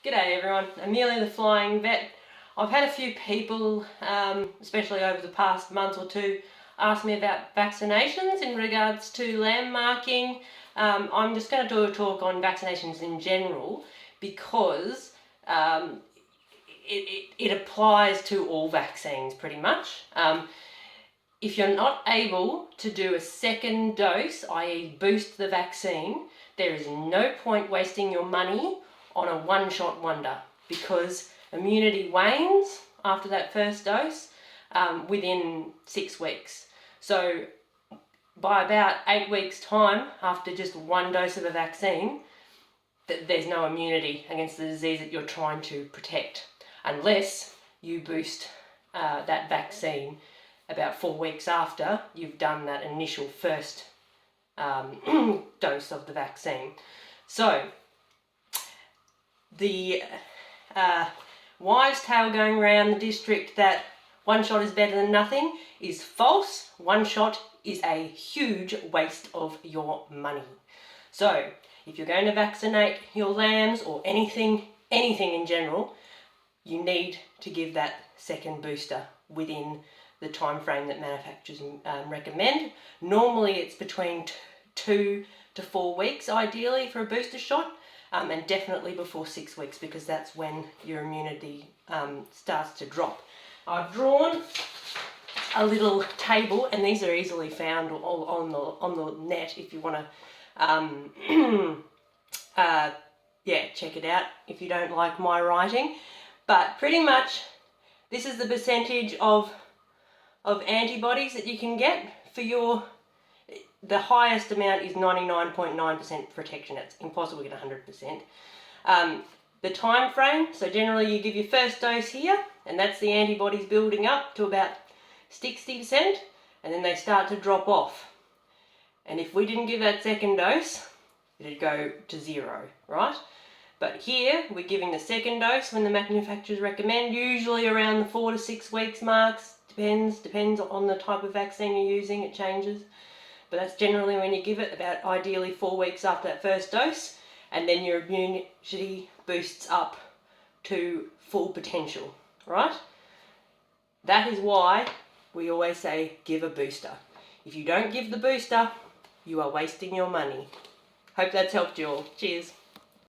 G'day everyone, Amelia the Flying Vet. I've had a few people, especially over the past month or two, ask me about vaccinations in regards to lamb marking. I'm just going to do a talk on vaccinations in general because it applies to all vaccines pretty much. If you're not able to do a second dose, i.e. boost the vaccine, there is no point wasting your money on a one-shot wonder because immunity wanes after that first dose within 6 weeks. So by about 8 weeks' time, after just one dose of a vaccine, there's no immunity against the disease that you're trying to protect unless you boost that vaccine about 4 weeks after you've done that initial first dose of the vaccine. So the wives' tale going around the district that one shot is better than nothing is false. One shot is a huge waste of your money. So if you're going to vaccinate your lambs or anything in general, you need to give that second booster within the time frame that manufacturers recommend. Normally it's between 2 to 4 weeks ideally for a booster shot, and definitely before 6 weeks because that's when your immunity starts to drop. I've drawn a little table, and these are easily found on the net if you want to check it out if you don't like my writing. But pretty much this is the percentage of antibodies that you can get for the highest amount is 99.9% protection. It's impossible to get 100%. The time frame, so generally you give your first dose here, and that's the antibodies building up to about 60%, and then they start to drop off. And if we didn't give that second dose, it'd go to 0, right? But here, we're giving the second dose when the manufacturers recommend, usually around the 4 to 6 weeks marks. Depends on the type of vaccine you're using, it changes. But that's generally when you give it, about ideally 4 weeks after that first dose, and then your immunity boosts up to full potential, right? That is why we always say give a booster. If you don't give the booster, you are wasting your money. Hope that's helped you all. Cheers.